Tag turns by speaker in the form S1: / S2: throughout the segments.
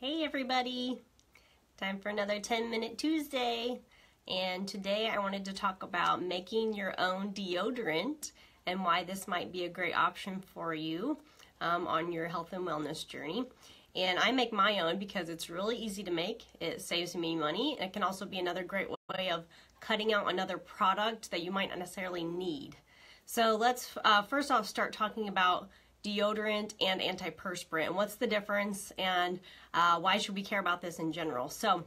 S1: Hey everybody, time for another 10-minute Tuesday, and today I wanted to talk about making your own deodorant and why this might be a great option for you on your health and wellness journey. And I make my own because it's really easy to make. It saves me money. It can also be another great way of cutting out another product that you might not necessarily need. So let's first off start talking about deodorant and antiperspirant, and what's the difference, and why should we care about this in general. So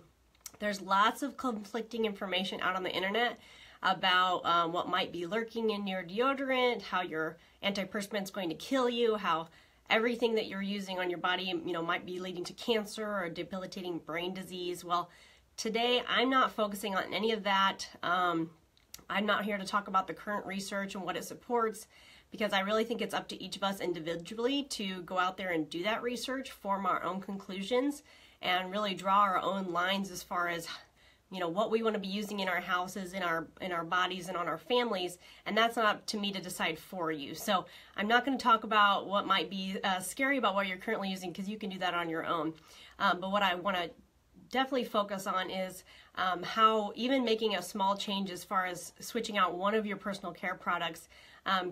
S1: there's lots of conflicting information out on the internet about what might be lurking in your deodorant, how your antiperspirant is going to kill you, how everything that you're using on your body might be leading to cancer or debilitating brain disease. Well, today I'm not focusing on any of that. I'm not here to talk about the current research and what it supports, because I really think it's up to each of us individually to go out there and do that research, form our own conclusions, and really draw our own lines as far as what we want to be using in our houses, in our bodies, and on our families. And that's not up to me to decide for you. So I'm not going to talk about what might be scary about what you're currently using, because you can do that on your own. But what I want to definitely focus on is how even making a small change as far as switching out one of your personal care products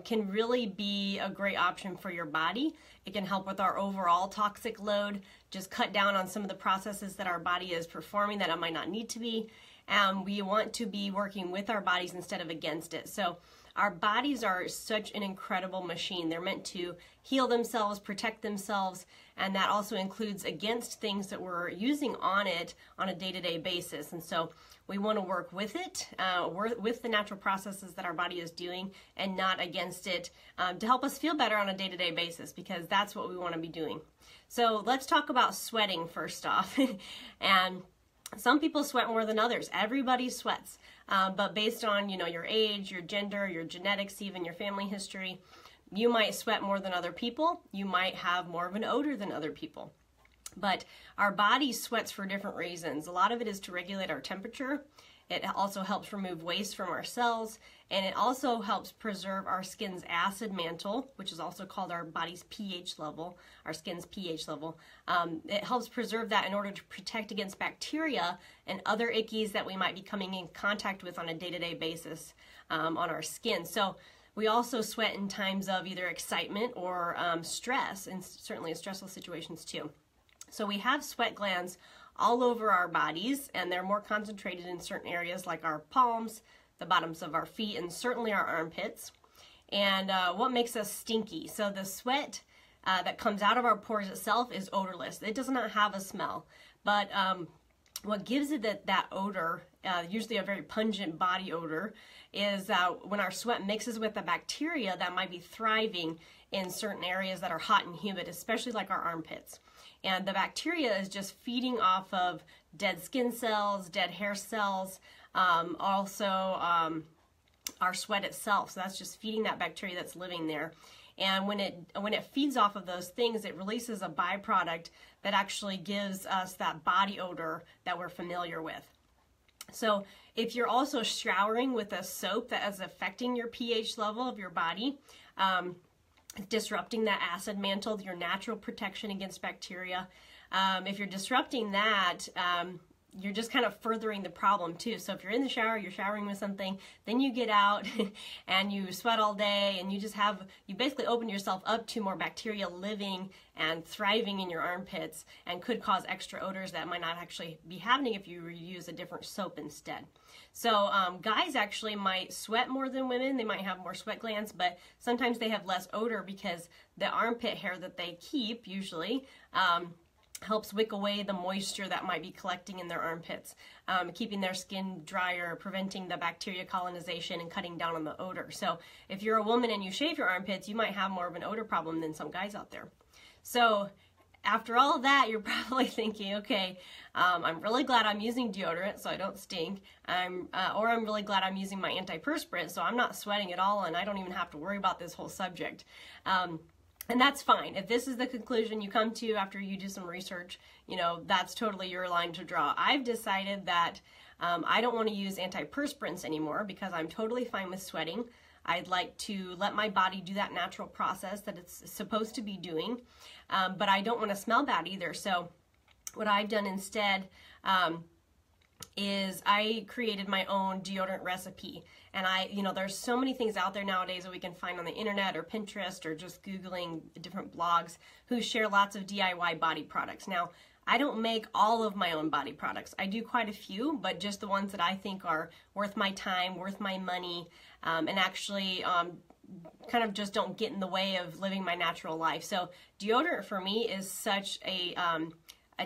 S1: can really be a great option for your body. It can help with our overall toxic load, just cut down on some of the processes that our body is performing that it might not need to be. We want to be working with our bodies instead of against it. So our bodies are such an incredible machine. They're meant to heal themselves, protect themselves, and that also includes against things that we're using on it on a day-to-day basis. And so we want to work with it, with the natural processes that our body is doing, and not against it, to help us feel better on a day-to-day basis, because that's what we want to be doing. So let's talk about sweating first off. And some people sweat more than others. Everybody sweats. But based on, your age, your gender, your genetics, even your family history, you might sweat more than other people. You might have more of an odor than other people. But our body sweats for different reasons. A lot of it is to regulate our temperature. It also helps remove waste from our cells, and it also helps preserve our skin's acid mantle, which is also called our body's pH level, our skin's pH level. It helps preserve that in order to protect against bacteria and other ickies that we might be coming in contact with on a day-to-day basis on our skin. So we also sweat in times of either excitement or stress, and certainly in stressful situations too. So we have sweat glands all over our bodies, and they're more concentrated in certain areas like our palms, the bottoms of our feet, and certainly our armpits. And what makes us stinky? So the sweat that comes out of our pores itself is odorless. It does not have a smell, but what gives it that odor, usually a very pungent body odor, is when our sweat mixes with the bacteria that might be thriving in certain areas that are hot and humid, especially like our armpits. And the bacteria is just feeding off of dead skin cells, dead hair cells, also our sweat itself. So that's just feeding that bacteria that's living there. And when it feeds off of those things, it releases a byproduct that actually gives us that body odor that we're familiar with. So if you're also showering with a soap that is affecting your pH level of your body, disrupting that acid mantle, your natural protection against bacteria. If you're disrupting that, you're just kind of furthering the problem too. So if you're in the shower, you're showering with something, then you get out and you sweat all day, and you basically open yourself up to more bacteria living and thriving in your armpits, and could cause extra odors that might not actually be happening if you use a different soap instead. So guys actually might sweat more than women. They might have more sweat glands, but sometimes they have less odor because the armpit hair that they keep usually helps wick away the moisture that might be collecting in their armpits, keeping their skin drier, preventing the bacteria colonization, and cutting down on the odor. So if you're a woman and you shave your armpits, you might have more of an odor problem than some guys out there. So after all of that, you're probably thinking, okay, I'm really glad I'm using deodorant so I don't stink, or I'm really glad I'm using my antiperspirant so I'm not sweating at all and I don't even have to worry about this whole subject. And that's fine. If this is the conclusion you come to after you do some research, that's totally your line to draw. I've decided that I don't want to use antiperspirants anymore because I'm totally fine with sweating. I'd like to let my body do that natural process that it's supposed to be doing, but I don't want to smell bad either. So what I've done instead is I created my own deodorant recipe. And there's so many things out there nowadays that we can find on the internet or Pinterest or just Googling different blogs who share lots of DIY body products. Now, I don't make all of my own body products. I do quite a few, but just the ones that I think are worth my time, worth my money, and actually kind of just don't get in the way of living my natural life. So deodorant for me is such a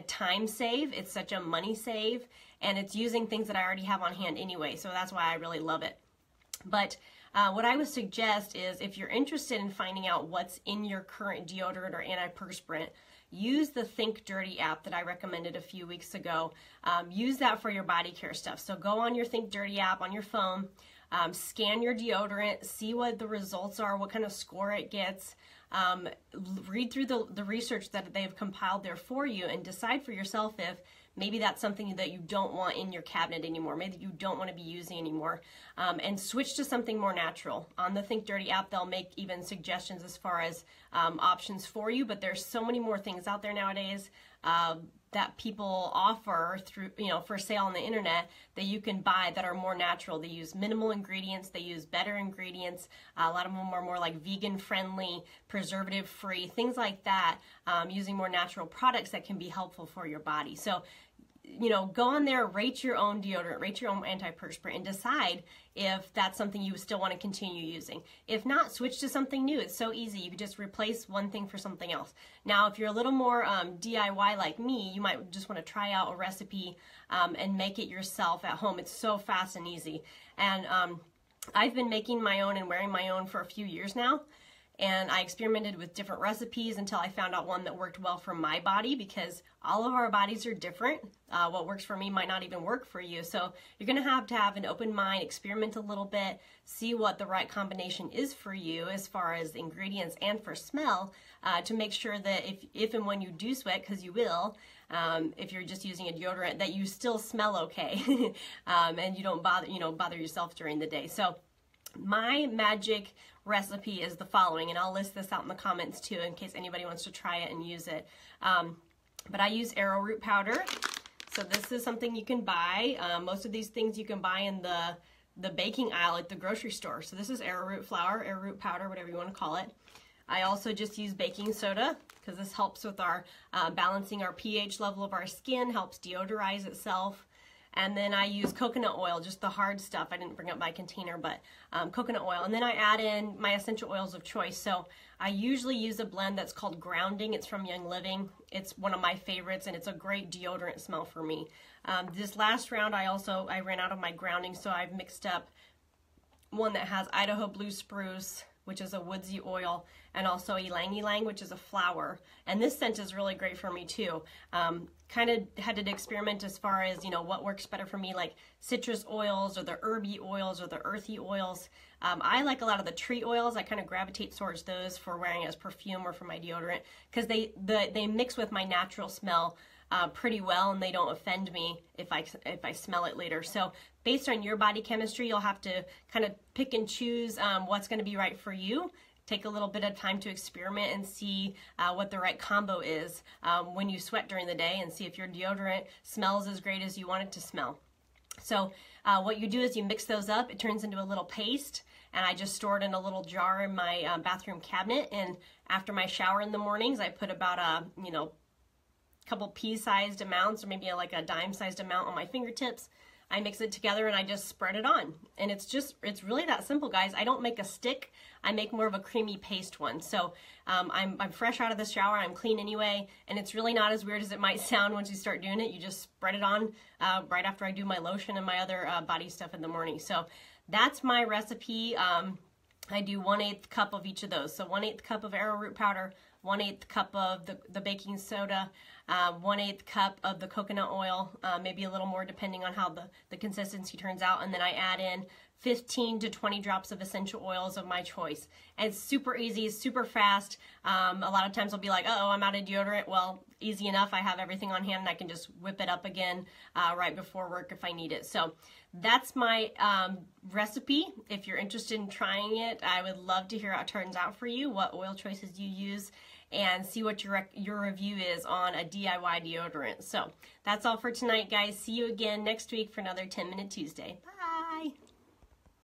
S1: time save, it's such a money save, and it's using things that I already have on hand anyway, so that's why I really love it. But what I would suggest is if you're interested in finding out what's in your current deodorant or antiperspirant, use the Think Dirty app that I recommended a few weeks ago. Use that for your body care stuff. So go on your Think Dirty app on your phone, scan your deodorant, see what the results are, what kind of score it gets. Read through the research that they've compiled there for you and decide for yourself if maybe that's something that you don't want in your cabinet anymore, maybe you don't want to be using anymore, and switch to something more natural. On the Think Dirty app, they'll make even suggestions as far as options for you, but there's so many more things out there nowadays that people offer through, for sale on the internet that you can buy that are more natural. They use minimal ingredients, they use better ingredients. A lot of them are more like vegan friendly, preservative free, things like that, using more natural products that can be helpful for your body. So, go on there, rate your own deodorant, rate your own antiperspirant, and decide if that's something you still want to continue using. If not, switch to something new. It's so easy. You can just replace one thing for something else. Now, if you're a little more DIY like me, you might just want to try out a recipe and make it yourself at home. It's so fast and easy. And I've been making my own and wearing my own for a few years now. And I experimented with different recipes until I found out one that worked well for my body, because all of our bodies are different. What works for me might not even work for you. So you're going to have an open mind, experiment a little bit, see what the right combination is for you as far as ingredients and for smell, to make sure that if and when you do sweat, because you will, if you're just using a deodorant, that you still smell okay and you don't bother yourself during the day. So my magic recipe is the following, and I'll list this out in the comments too in case anybody wants to try it and use it. But I use arrowroot powder. So this is something you can buy. Most of these things you can buy in the baking aisle at the grocery store. So this is arrowroot flour, arrowroot powder, whatever you want to call it. I also just use baking soda because this helps with our balancing our pH level of our skin, helps deodorize itself. And then I use coconut oil, just the hard stuff. I didn't bring up my container, but coconut oil. And then I add in my essential oils of choice. So I usually use a blend that's called Grounding. It's from Young Living. It's one of my favorites, and it's a great deodorant smell for me. This last round, I ran out of my grounding, so I've mixed up one that has Idaho Blue Spruce, which is a woodsy oil, and also ylang ylang, which is a flower. And this scent is really great for me too. Kind of had to experiment as far as, what works better for me, like citrus oils or the herby oils or the earthy oils. I like a lot of the tree oils. I kind of gravitate towards those for wearing as perfume or for my deodorant because they mix with my natural smell pretty well, and they don't offend me if I smell it later. So based on your body chemistry, you'll have to kind of pick and choose what's going to be right for you. Take a little bit of time to experiment and see what the right combo is when you sweat during the day, and see if your deodorant smells as great as you want it to smell. So what you do is you mix those up. It turns into a little paste, and I just store it in a little jar in my bathroom cabinet. And after my shower in the mornings, I put about a couple pea-sized amounts, or maybe like a dime-sized amount on my fingertips. I mix it together and I just spread it on. And it's really that simple, guys. I don't make a stick. I make more of a creamy paste one. So I'm fresh out of the shower. I'm clean anyway. And it's really not as weird as it might sound once you start doing it. You just spread it on right after I do my lotion and my other body stuff in the morning. So that's my recipe. I do 1/8 cup of each of those. So 1/8 cup of arrowroot powder, 1/8 cup of the baking soda, 1/8 cup of the coconut oil, maybe a little more depending on how the consistency turns out. And then I add in 15 to 20 drops of essential oils of my choice. And it's super easy, super fast. A lot of times I'll be like, uh-oh, I'm out of deodorant. Well, easy enough. I have everything on hand and I can just whip it up again right before work if I need it. So that's my recipe. If you're interested in trying it, I would love to hear how it turns out for you, what oil choices you use. and see what your review is on a DIY deodorant. So that's all for tonight, guys. See you again next week for another 10 Minute Tuesday. Bye!